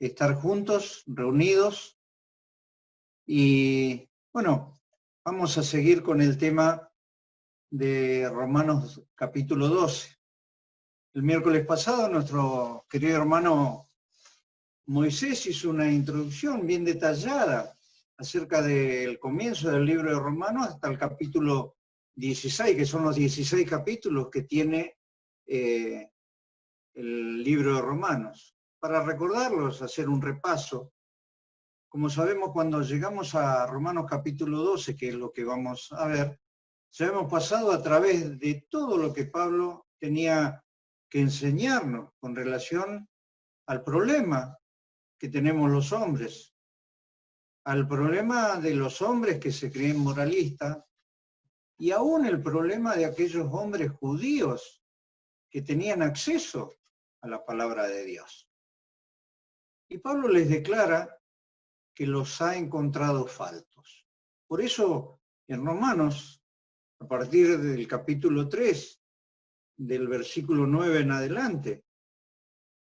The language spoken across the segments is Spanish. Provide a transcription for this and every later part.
estar juntos, reunidos. Y bueno, vamos a seguir con el tema de Romanos capítulo 12. El miércoles pasado nuestro querido hermano Moisés hizo una introducción bien detallada acerca del comienzo del libro de Romanos hasta el capítulo 16, que son los 16 capítulos que tiene el libro de Romanos. Para recordarlos, hacer un repaso. Como sabemos, cuando llegamos a Romanos capítulo 12, que es lo que vamos a ver, ya hemos pasado a través de todo lo que Pablo tenía que enseñarnos con relación al problema que tenemos los hombres, al problema de los hombres que se creen moralistas, y aún el problema de aquellos hombres judíos que tenían acceso a la palabra de Dios. Y Pablo les declara que los ha encontrado faltos. Por eso, en Romanos, a partir del capítulo 3, del versículo 9 en adelante,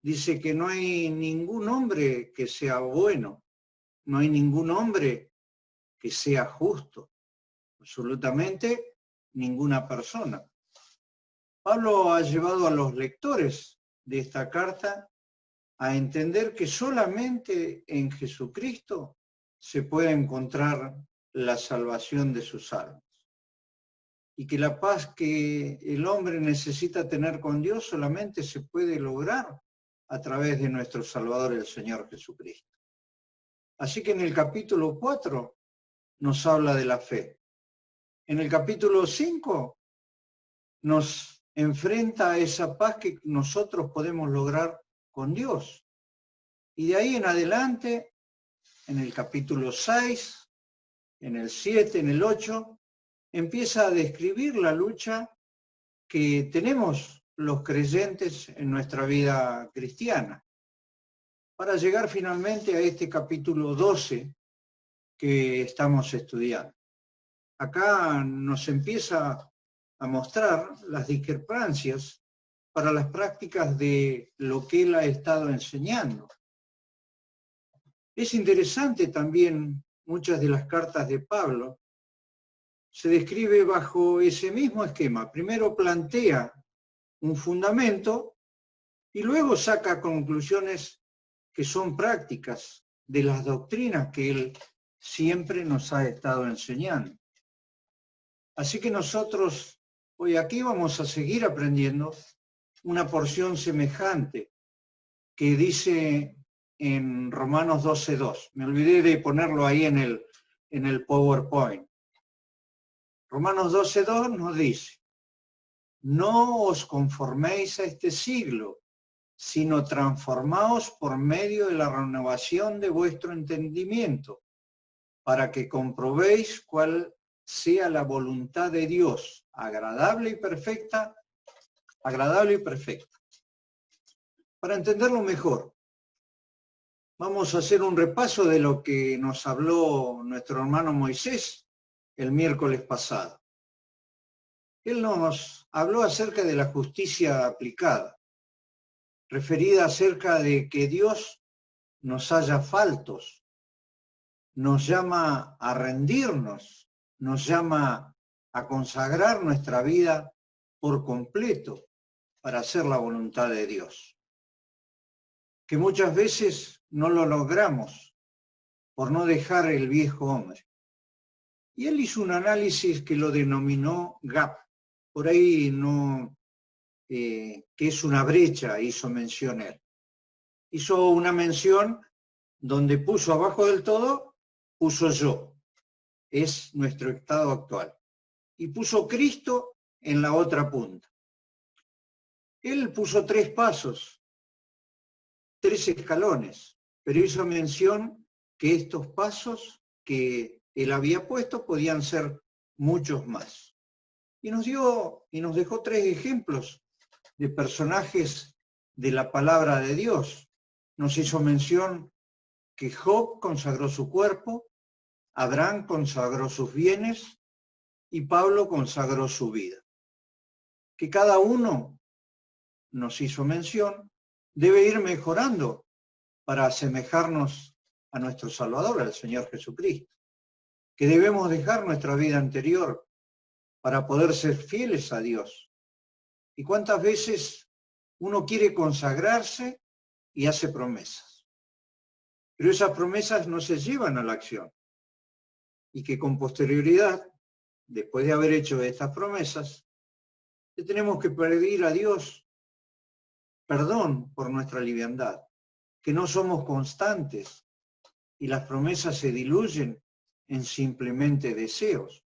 dice que no hay ningún hombre que sea bueno, no hay ningún hombre que sea justo, absolutamente ninguna persona. Pablo ha llevado a los lectores de esta carta a entender que solamente en Jesucristo se puede encontrar la salvación de sus almas. Y que la paz que el hombre necesita tener con Dios solamente se puede lograr a través de nuestro Salvador, el Señor Jesucristo. Así que en el capítulo 4 nos habla de la fe. En el capítulo 5 nos enfrenta a esa paz que nosotros podemos lograr con Dios. Y de ahí en adelante, en el capítulo 6, en el 7, en el 8, empieza a describir la lucha que tenemos los creyentes en nuestra vida cristiana, para llegar finalmente a este capítulo 12 que estamos estudiando. Acá nos empieza a mostrar las discrepancias para las prácticas de lo que él ha estado enseñando. Es interesante también, muchas de las cartas de Pablo se describe bajo ese mismo esquema. Primero plantea un fundamento y luego saca conclusiones que son prácticas de las doctrinas que él siempre nos ha estado enseñando. Así que nosotros hoy aquí vamos a seguir aprendiendo una porción semejante que dice en Romanos 12:2. Me olvidé de ponerlo ahí en el PowerPoint. Romanos 12:2 nos dice: no os conforméis a este siglo, sino transformaos por medio de la renovación de vuestro entendimiento, para que comprobéis cuál sea la voluntad de Dios, agradable y perfecta. Para entenderlo mejor, vamos a hacer un repaso de lo que nos habló nuestro hermano Moisés el miércoles pasado. Él nos habló acerca de la justicia aplicada, referida acerca de que Dios nos halla faltos, nos llama a rendirnos, nos llama a consagrar nuestra vida por completo para hacer la voluntad de Dios. Que muchas veces no lo logramos por no dejar el viejo hombre. Y él hizo un análisis que lo denominó gap. Por ahí no, que es una brecha, hizo mención él. Hizo una mención donde puso abajo del todo, puso yo. Es nuestro estado actual. Y puso Cristo en la otra punta. Él puso 3 pasos, 3 escalones, pero hizo mención que estos pasos que él había puesto podían ser muchos más. Y nos dejó 3 ejemplos de personajes de la palabra de Dios. Nos hizo mención que Job consagró su cuerpo, Abraham consagró sus bienes y Pablo consagró su vida. Que cada uno, nos hizo mención, debe ir mejorando para asemejarnos a nuestro Salvador, al Señor Jesucristo, que debemos dejar nuestra vida anterior para poder ser fieles a Dios. ¿Y cuántas veces uno quiere consagrarse y hace promesas? Pero esas promesas no se llevan a la acción. Y que con posterioridad, después de haber hecho estas promesas, le tenemos que pedir a Dios perdón por nuestra liviandad, que no somos constantes y las promesas se diluyen en simplemente deseos.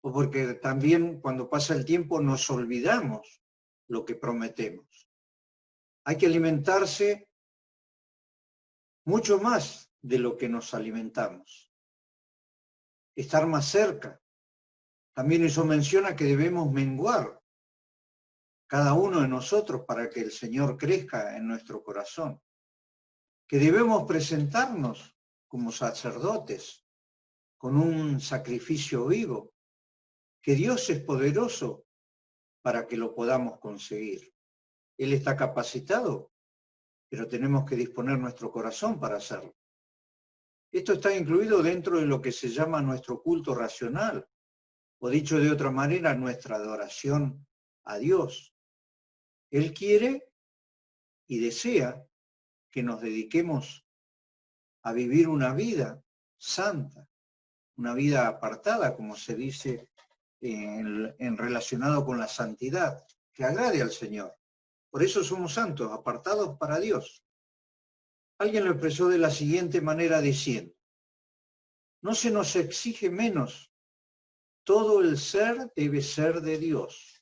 O porque también cuando pasa el tiempo nos olvidamos lo que prometemos. Hay que alimentarse mucho más de lo que nos alimentamos. Estar más cerca. También eso menciona que debemos menguar cada uno de nosotros para que el Señor crezca en nuestro corazón. Que debemos presentarnos como sacerdotes con un sacrificio vivo, que Dios es poderoso para que lo podamos conseguir. Él está capacitado, pero tenemos que disponer nuestro corazón para hacerlo. Esto está incluido dentro de lo que se llama nuestro culto racional, o dicho de otra manera, nuestra adoración a Dios. Él quiere y desea que nos dediquemos a vivir una vida santa, una vida apartada, como se dice en relacionado con la santidad, que agrade al Señor. Por eso somos santos, apartados para Dios. Alguien lo expresó de la siguiente manera diciendo: no se nos exige menos, todo el ser debe ser de Dios.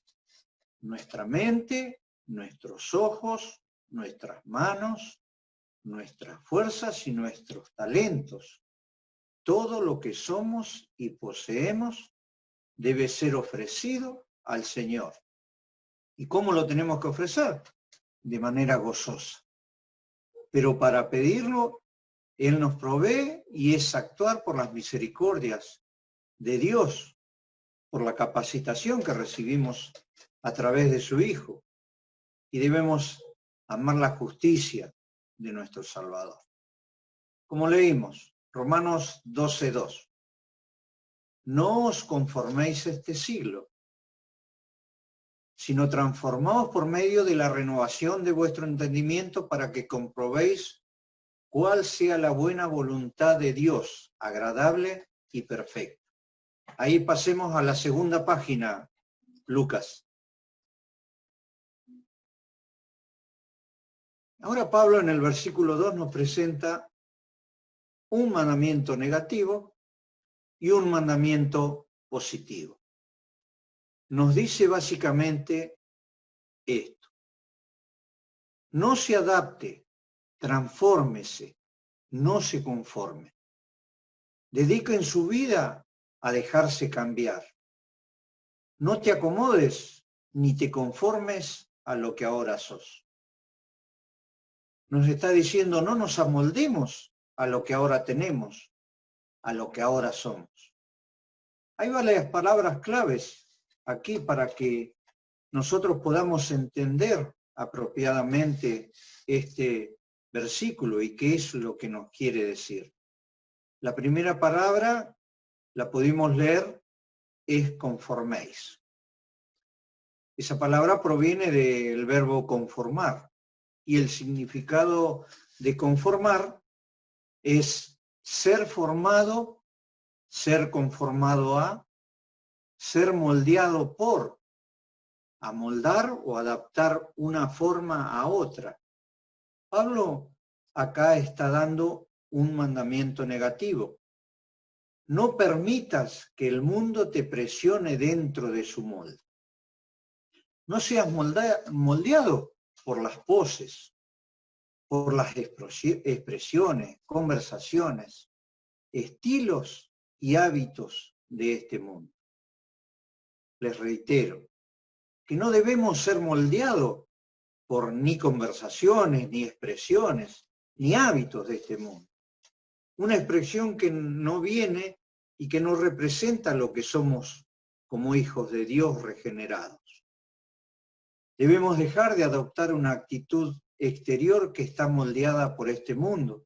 Nuestra mente, nuestros ojos, nuestras manos, nuestras fuerzas y nuestros talentos, todo lo que somos y poseemos debe ser ofrecido al Señor. ¿Y cómo lo tenemos que ofrecer? De manera gozosa. Pero para pedirlo, Él nos provee y es actuar por las misericordias de Dios, por la capacitación que recibimos a través de su Hijo. Y debemos amar la justicia de nuestro Salvador. Como leímos, Romanos 12:2. No os conforméis a este siglo, sino transformaos por medio de la renovación de vuestro entendimiento para que comprobéis cuál sea la buena voluntad de Dios, agradable y perfecta. Ahí pasemos a la segunda página, Lucas. Ahora Pablo en el versículo 2 nos presenta un mandamiento negativo y un mandamiento positivo. Nos dice básicamente esto: no se adapte, transfórmese, no se conforme. Dediquen su vida a dejarse cambiar. No te acomodes ni te conformes a lo que ahora sos. Nos está diciendo: no nos amoldemos a lo que ahora tenemos, a lo que ahora somos. Hay varias palabras claves aquí para que nosotros podamos entender apropiadamente este versículo y qué es lo que nos quiere decir. La primera palabra la pudimos leer, es conforméis. Esa palabra proviene del verbo conformar y el significado de conformar es ser formado, ser conformado a, ser moldeado por, amoldar o adaptar una forma a otra. Pablo acá está dando un mandamiento negativo. No permitas que el mundo te presione dentro de su molde. No seas moldeado por las poses, por las expresiones, conversaciones, estilos y hábitos de este mundo. Les reitero que no debemos ser moldeados por ni conversaciones, ni expresiones, ni hábitos de este mundo. Una expresión que no viene y que no representa lo que somos como hijos de Dios regenerados. Debemos dejar de adoptar una actitud exterior que está moldeada por este mundo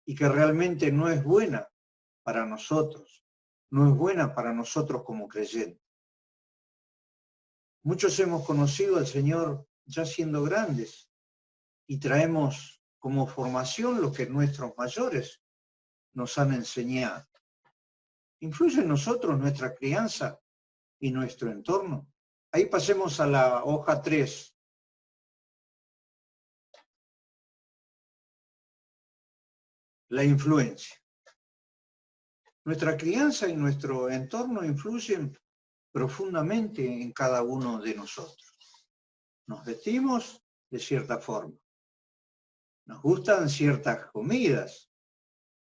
y que realmente no es buena para nosotros, no es buena para nosotros como creyentes. Muchos hemos conocido al Señor ya siendo grandes y traemos como formación lo que nuestros mayores nos han enseñado. ¿Influye en nosotros nuestra crianza y nuestro entorno? Ahí pasemos a la hoja 3. La influencia. Nuestra crianza y nuestro entorno influyen profundamente en cada uno de nosotros. Nos vestimos de cierta forma, nos gustan ciertas comidas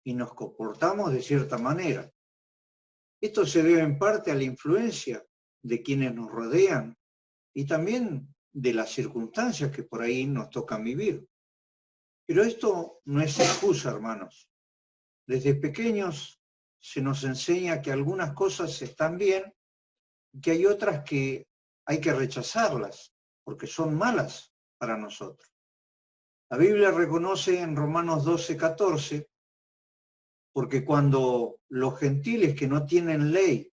y nos comportamos de cierta manera. Esto se debe en parte a la influencia de quienes nos rodean y también de las circunstancias que por ahí nos tocan vivir. Pero esto no es excusa, hermanos. Desde pequeños se nos enseña que algunas cosas están bien y que hay otras que hay que rechazarlas porque son malas para nosotros. La Biblia reconoce en Romanos 12:14, porque cuando los gentiles que no tienen ley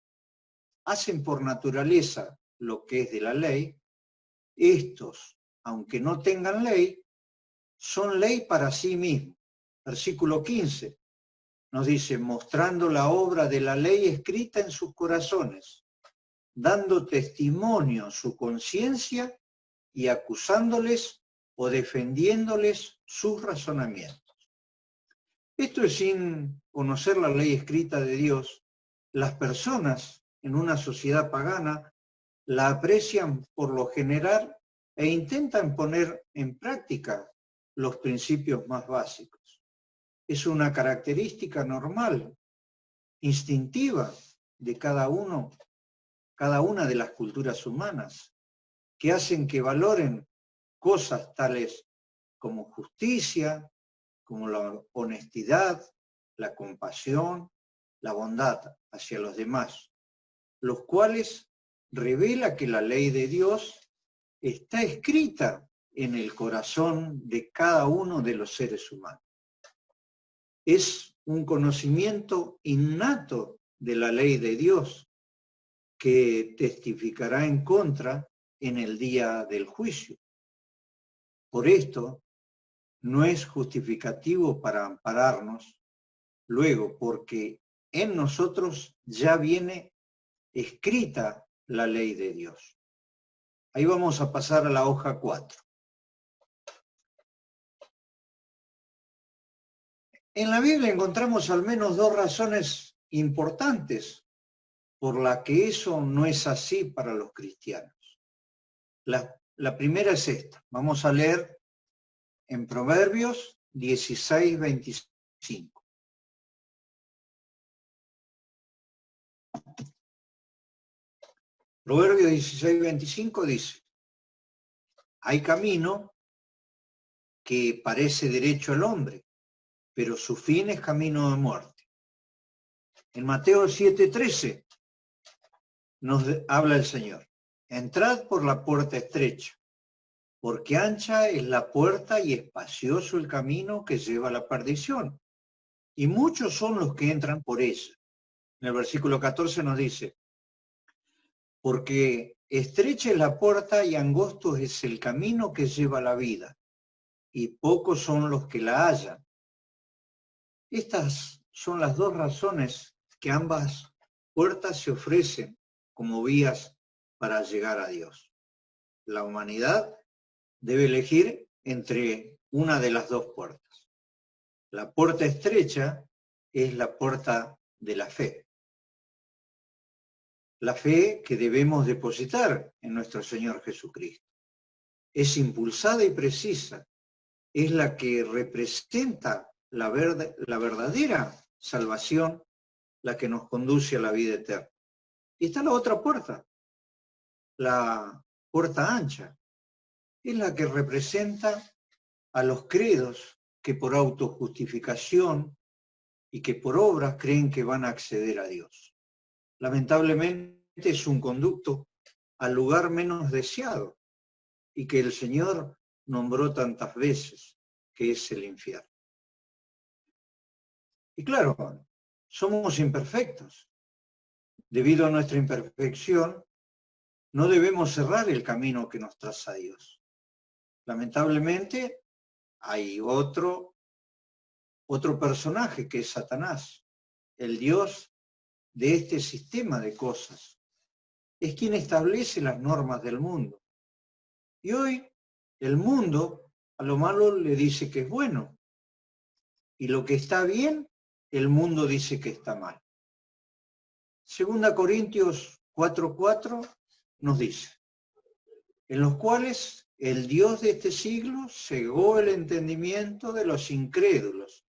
hacen por naturaleza lo que es de la ley, estos, aunque no tengan ley, son ley para sí mismos. Versículo 15 nos dice, mostrando la obra de la ley escrita en sus corazones, dando testimonio su conciencia y acusándoles o defendiéndoles sus razonamientos. Esto es sin conocer la ley escrita de Dios. Las personas en una sociedad pagana la aprecian por lo general e intentan poner en práctica los principios más básicos. Es una característica normal, instintiva de cada una de las culturas humanas, que hacen que valoren cosas tales como justicia, como la honestidad, la compasión, la bondad hacia los demás, los cuales revela que la ley de Dios está escrita en el corazón de cada uno de los seres humanos. Es un conocimiento innato de la ley de Dios que testificará en contra en el día del juicio. Por esto, no es justificativo para ampararnos luego, porque en nosotros ya viene escrita la ley de Dios. Ahí vamos a pasar a la hoja 4. En la Biblia encontramos al menos dos razones importantes por las que eso no es así para los cristianos. La primera es esta. Vamos a leer en Proverbios 16:25. Proverbios 16:25 dice, hay camino que parece derecho al hombre, pero su fin es camino de muerte. En Mateo 7:13 nos habla el Señor, entrad por la puerta estrecha, porque ancha es la puerta y espacioso el camino que lleva a la perdición, y muchos son los que entran por ella. En el versículo 14 nos dice, porque estrecha es la puerta y angosto es el camino que lleva a la vida, y pocos son los que la hallan. Estas son las dos razones que ambas puertas se ofrecen como vías para llegar a Dios. La humanidad debe elegir entre una de las dos puertas. La puerta estrecha es la puerta de la fe. La fe que debemos depositar en nuestro Señor Jesucristo. Es impulsada y precisa. Es la que representa la verdadera salvación, la que nos conduce a la vida eterna. Y está la otra puerta, la puerta ancha. Es la que representa a los credos que por autojustificación y que por obras creen que van a acceder a Dios. Lamentablemente es un conducto al lugar menos deseado y que el Señor nombró tantas veces, que es el infierno. Y claro, somos imperfectos. Debido a nuestra imperfección, no debemos cerrar el camino que nos traza Dios. Lamentablemente, hay otro personaje que es Satanás, el Dios de este sistema de cosas. Es quien establece las normas del mundo. Y hoy el mundo a lo malo le dice que es bueno. Y lo que está bien, el mundo dice que está mal. 2 Corintios 4:4 nos dice, en los cuales el Dios de este siglo cegó el entendimiento de los incrédulos,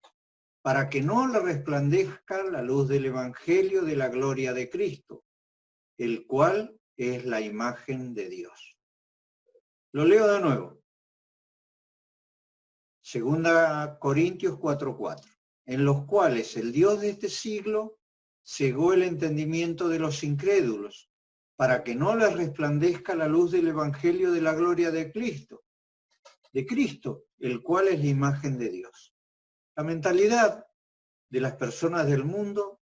para que no le resplandezca la luz del Evangelio de la gloria de Cristo, el cual es la imagen de Dios. Lo leo de nuevo. 2 Corintios 4:4, en los cuales el Dios de este siglo cegó el entendimiento de los incrédulos, para que no les resplandezca la luz del Evangelio de la gloria de Cristo, el cual es la imagen de Dios. La mentalidad de las personas del mundo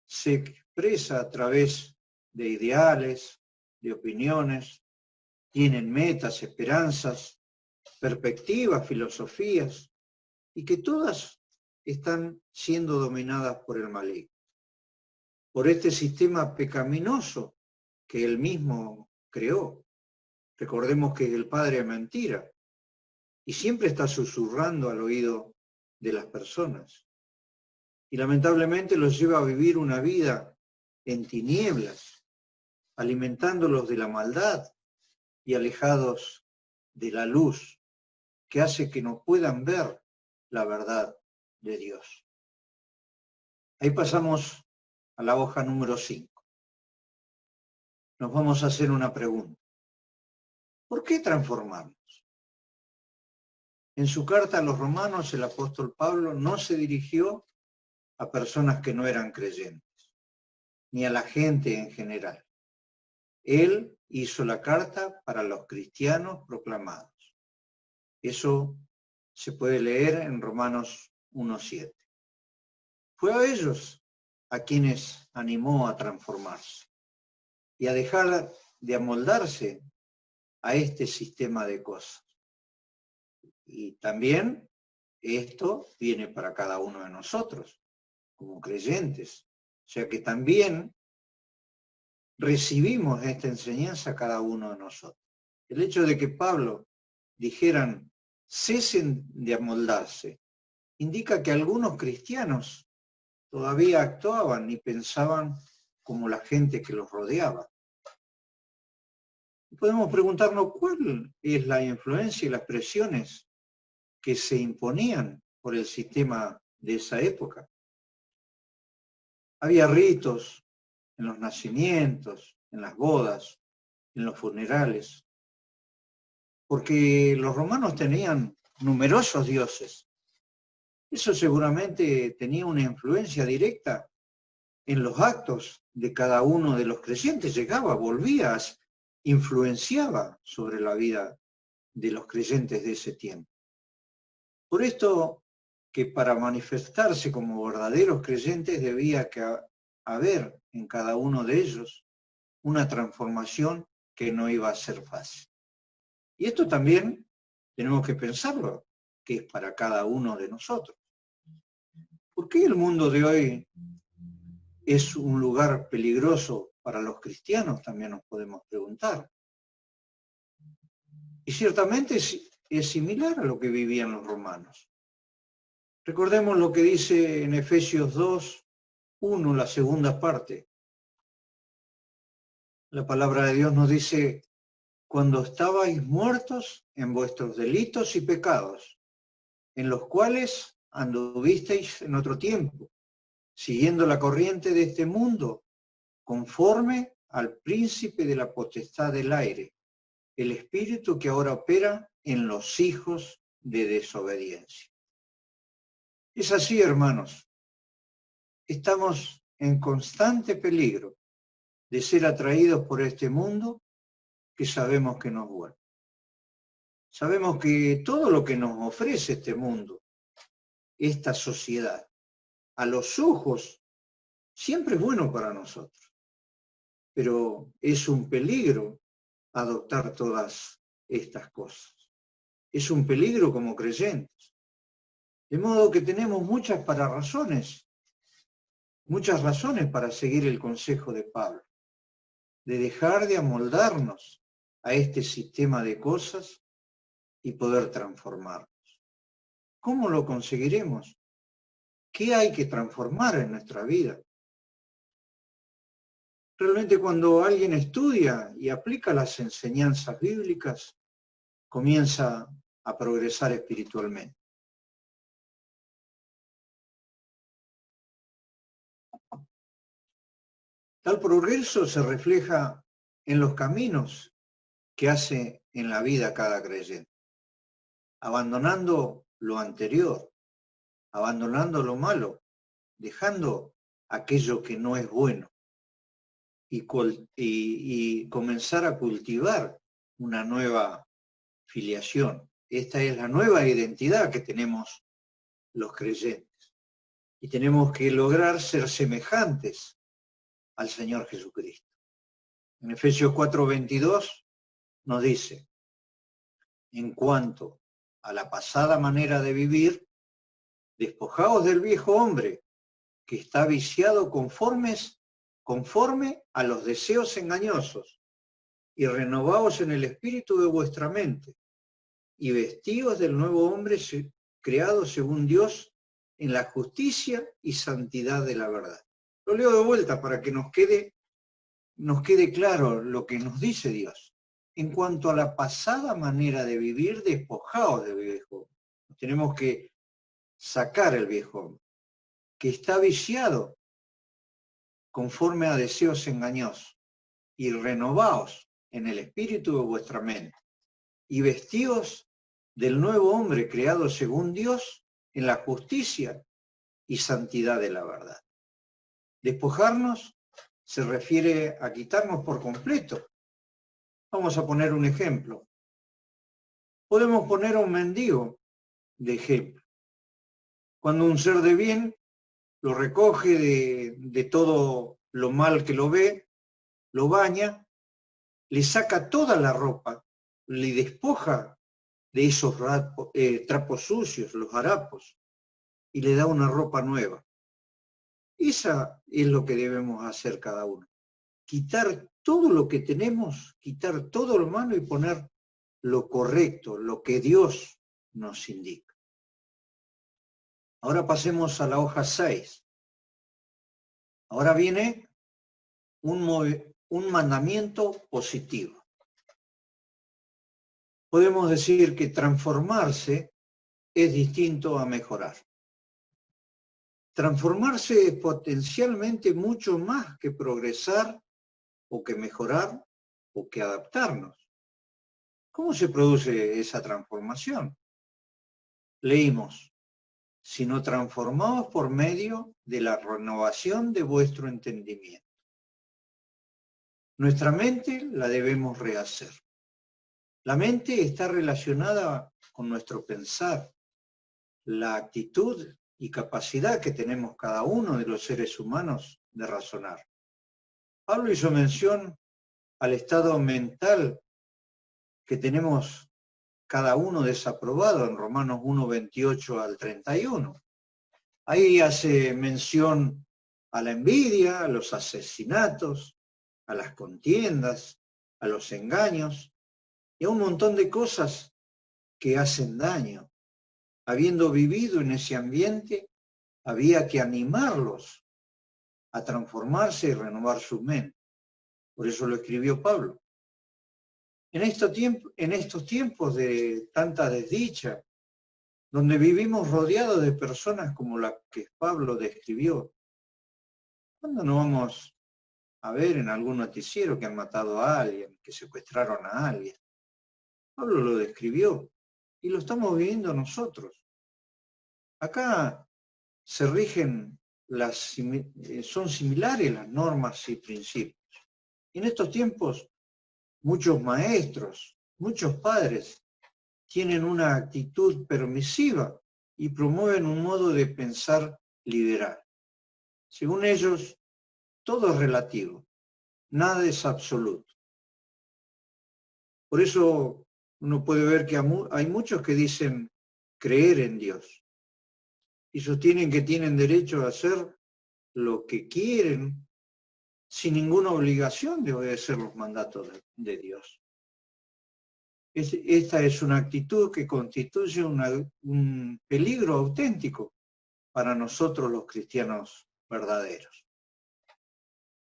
se expresa a través de ideales, de opiniones, tienen metas, esperanzas, perspectivas, filosofías, y que todas están siendo dominadas por el maligno, por este sistema pecaminoso que él mismo creó. Recordemos que el padre es mentira y siempre está susurrando al oído de las personas. Y lamentablemente los lleva a vivir una vida en tinieblas, alimentándolos de la maldad y alejados de la luz, que hace que no puedan ver la verdad de Dios. Ahí pasamos a la hoja número 5. Nos vamos a hacer una pregunta. ¿Por qué transformarnos? En su carta a los romanos, el apóstol Pablo no se dirigió a personas que no eran creyentes, ni a la gente en general. Él hizo la carta para los cristianos proclamados. Eso se puede leer en Romanos 1:7. Fue a ellos a quienes animó a transformarse y a dejar de amoldarse a este sistema de cosas. Y también esto viene para cada uno de nosotros, como creyentes. O sea que también recibimos esta enseñanza cada uno de nosotros. El hecho de que Pablo dijeran, cesen de amoldarse, indica que algunos cristianos todavía actuaban y pensaban como la gente que los rodeaba. Podemos preguntarnos cuál es la influencia y las presiones que se imponían por el sistema de esa época. Había ritos en los nacimientos, en las bodas, en los funerales, porque los romanos tenían numerosos dioses. Eso seguramente tenía una influencia directa en los actos de cada uno de los creyentes, llegaba, volvía, influenciaba sobre la vida de los creyentes de ese tiempo. Por esto que para manifestarse como verdaderos creyentes debía haber en cada uno de ellos una transformación que no iba a ser fácil. Y esto también tenemos que pensarlo, que es para cada uno de nosotros. ¿Por qué el mundo de hoy es un lugar peligroso para los cristianos? También nos podemos preguntar. Y ciertamente es similar a lo que vivían los romanos. Recordemos lo que dice en Efesios 2:1, la segunda parte. La palabra de Dios nos dice, cuando estabais muertos en vuestros delitos y pecados, en los cuales anduvisteis en otro tiempo, siguiendo la corriente de este mundo, conforme al príncipe de la potestad del aire, el espíritu que ahora opera en los hijos de desobediencia. Es así, hermanos. Estamos en constante peligro de ser atraídos por este mundo que sabemos que nos vuelve. Sabemos que todo lo que nos ofrece este mundo, esta sociedad, a los ojos, siempre es bueno para nosotros. Pero es un peligro adoptar todas estas cosas. Es un peligro como creyentes. De modo que tenemos muchas razones para seguir el consejo de Pablo, de dejar de amoldarnos a este sistema de cosas y poder transformarnos. ¿Cómo lo conseguiremos? ¿Qué hay que transformar en nuestra vida? Realmente cuando alguien estudia y aplica las enseñanzas bíblicas, comienza a progresar espiritualmente. Tal progreso se refleja en los caminos que hace en la vida cada creyente, abandonando lo anterior, abandonando lo malo, dejando aquello que no es bueno y comenzar a cultivar una nueva filiación. Esta es la nueva identidad que tenemos los creyentes y tenemos que lograr ser semejantes al Señor Jesucristo. En Efesios 4:22 nos dice, en cuanto a la pasada manera de vivir, despojaos del viejo hombre que está viciado conforme a los deseos engañosos y renovaos en el espíritu de vuestra mente y vestíos del nuevo hombre creado según Dios en la justicia y santidad de la verdad. Lo leo de vuelta para que nos quede claro lo que nos dice Dios. En cuanto a la pasada manera de vivir, despojaos del viejo hombre. Tenemos que sacar el viejo hombre, que está viciado conforme a deseos engañosos, y renovaos en el espíritu de vuestra mente, y vestíos del nuevo hombre creado según Dios en la justicia y santidad de la verdad. Despojarnos se refiere a quitarnos por completo. Vamos a poner un ejemplo. Podemos poner a un mendigo de ejemplo. Cuando un ser de bien lo recoge de todo lo mal que lo ve, lo baña, le saca toda la ropa, le despoja de esos trapos sucios, los harapos, y le da una ropa nueva. Esa es lo que debemos hacer cada uno. Quitar todo lo que tenemos, quitar todo lo malo y poner lo correcto, lo que Dios nos indica. Ahora pasemos a la hoja 6. Ahora viene un mandamiento positivo. Podemos decir que transformarse es distinto a mejorar. Transformarse es potencialmente mucho más que progresar o que mejorar o que adaptarnos. ¿Cómo se produce esa transformación? Leímos, sino transformados por medio de la renovación de vuestro entendimiento. Nuestra mente la debemos rehacer. La mente está relacionada con nuestro pensar, la actitud y capacidad que tenemos cada uno de los seres humanos de razonar. Pablo hizo mención al estado mental que tenemos cada uno desaprobado en Romanos 1:28 al 31. Ahí hace mención a la envidia, a los asesinatos, a las contiendas, a los engaños y a un montón de cosas que hacen daño. Habiendo vivido en ese ambiente, había que animarlos a transformarse y renovar su mente. Por eso lo escribió Pablo. En estos tiempos de tanta desdicha, donde vivimos rodeados de personas como las que Pablo describió, ¿cuándo no vamos a ver en algún noticiero que han matado a alguien, que secuestraron a alguien? Pablo lo describió y lo estamos viviendo nosotros. Acá se rigen son similares las normas y principios. Y en estos tiempos, muchos maestros, muchos padres tienen una actitud permisiva y promueven un modo de pensar liberal. Según ellos, todo es relativo, nada es absoluto. Por eso uno puede ver que hay muchos que dicen creer en Dios y sostienen que tienen derecho a hacer lo que quieren sin ninguna obligación de obedecer los mandatos de Dios. Esta es una actitud que constituye un peligro auténtico para nosotros los cristianos verdaderos.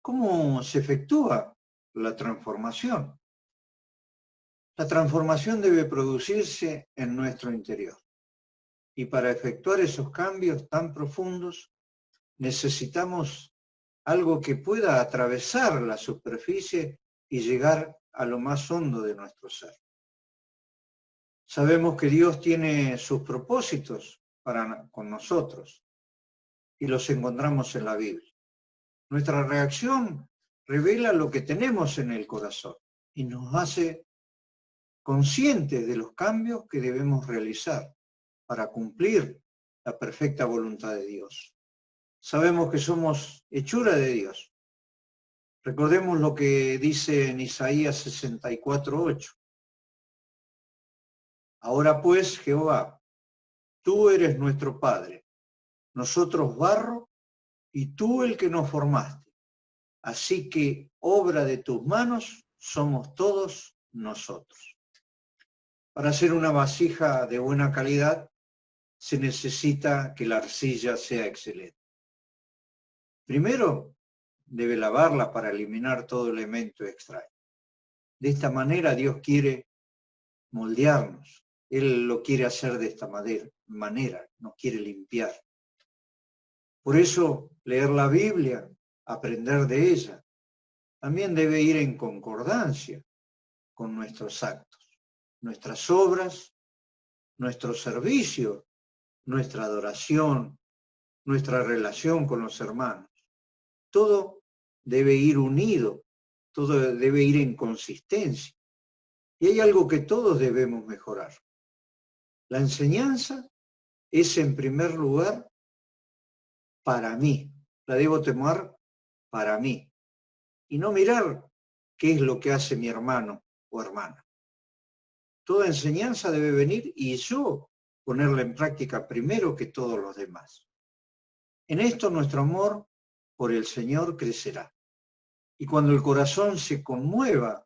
¿Cómo se efectúa la transformación? La transformación debe producirse en nuestro interior. Y para efectuar esos cambios tan profundos, necesitamos algo que pueda atravesar la superficie y llegar a lo más hondo de nuestro ser. Sabemos que Dios tiene sus propósitos con nosotros y los encontramos en la Biblia. Nuestra reacción revela lo que tenemos en el corazón y nos hace conscientes de los cambios que debemos realizar para cumplir la perfecta voluntad de Dios. Sabemos que somos hechura de Dios. Recordemos lo que dice en Isaías 64:8. Ahora pues, Jehová, tú eres nuestro Padre, nosotros barro y tú el que nos formaste. Así que obra de tus manos somos todos nosotros. Para hacer una vasija de buena calidad, se necesita que la arcilla sea excelente. Primero, debe lavarla para eliminar todo elemento extraño. De esta manera Dios quiere moldearnos. Él lo quiere hacer de esta manera, nos quiere limpiar. Por eso, leer la Biblia, aprender de ella, también debe ir en concordancia con nuestros actos, nuestras obras, nuestro servicio, nuestra adoración, nuestra relación con los hermanos. Todo debe ir unido, todo debe ir en consistencia. Y hay algo que todos debemos mejorar. La enseñanza es, en primer lugar, para mí. La debo tomar para mí. Y no mirar qué es lo que hace mi hermano o hermana. Toda enseñanza debe venir y yo ponerla en práctica primero que todos los demás. En esto nuestro amor por el Señor crecerá. Y cuando el corazón se conmueva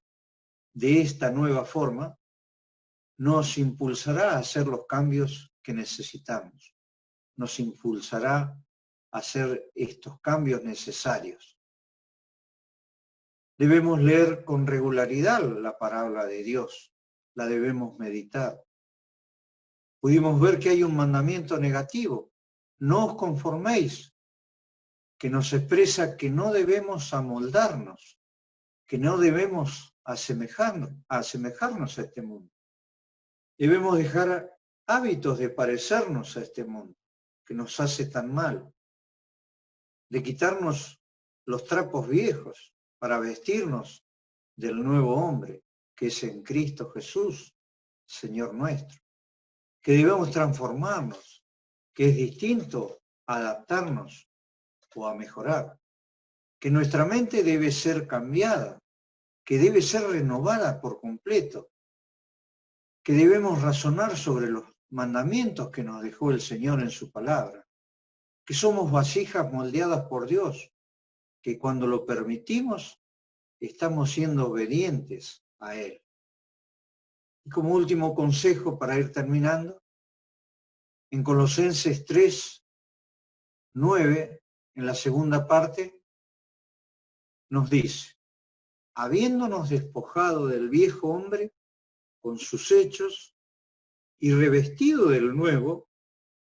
de esta nueva forma, nos impulsará a hacer los cambios que necesitamos. Nos impulsará a hacer estos cambios necesarios. Debemos leer con regularidad la palabra de Dios. La debemos meditar. Pudimos ver que hay un mandamiento negativo. No os conforméis, que nos expresa que no debemos amoldarnos, que no debemos asemejarnos a este mundo. Debemos dejar hábitos de parecernos a este mundo, que nos hace tan mal, de quitarnos los trapos viejos para vestirnos del nuevo hombre, que es en Cristo Jesús, Señor nuestro. Que debemos transformarnos, que es distinto a adaptarnos o a mejorar. Que nuestra mente debe ser cambiada, que debe ser renovada por completo, que debemos razonar sobre los mandamientos que nos dejó el Señor en su palabra, que somos vasijas moldeadas por Dios, que cuando lo permitimos estamos siendo obedientes a Él. Y como último consejo para ir terminando, en Colosenses 3:9, en la segunda parte, nos dice: habiéndonos despojado del viejo hombre con sus hechos y revestido del nuevo,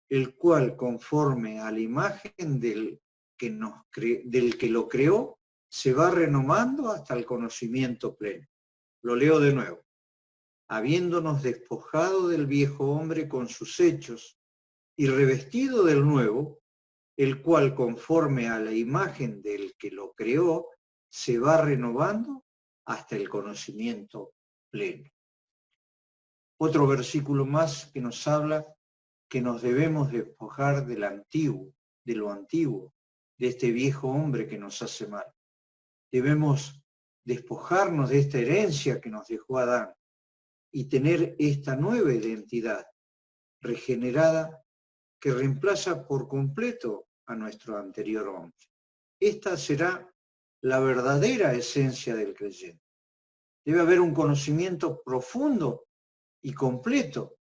el cual conforme a la imagen del que lo creó, se va renovando hasta el conocimiento pleno. Lo leo de nuevo. Habiéndonos despojado del viejo hombre con sus hechos y revestido del nuevo, el cual conforme a la imagen del que lo creó, se va renovando hasta el conocimiento pleno. Otro versículo más que nos habla que nos debemos despojar del antiguo, de lo antiguo, de este viejo hombre que nos hace mal. Debemos despojarnos de esta herencia que nos dejó Adán y tener esta nueva identidad regenerada que reemplaza por completo a nuestro anterior hombre. Esta será la verdadera esencia del creyente. Debe haber un conocimiento profundo y completo,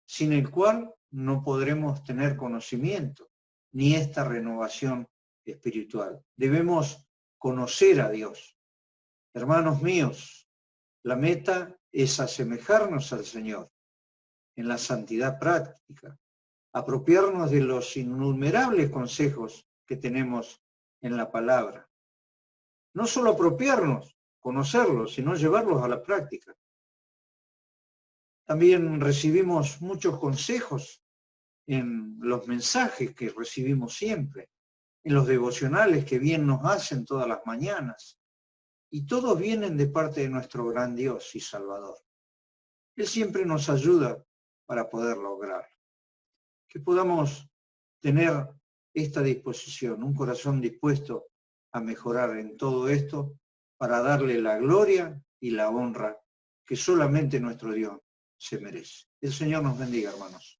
sin el cual no podremos tener conocimiento, ni esta renovación espiritual. Debemos conocer a Dios. Hermanos míos, la meta es asemejarnos al Señor en la santidad práctica, apropiarnos de los innumerables consejos que tenemos en la palabra. No solo apropiarnos, conocerlos, sino llevarlos a la práctica. También recibimos muchos consejos en los mensajes que recibimos siempre, en los devocionales que bien nos hacen todas las mañanas. Y todos vienen de parte de nuestro gran Dios y Salvador. Él siempre nos ayuda para poder lograrlo. Que podamos tener esta disposición, un corazón dispuesto a mejorar en todo esto para darle la gloria y la honra que solamente nuestro Dios se merece. El Señor nos bendiga, hermanos.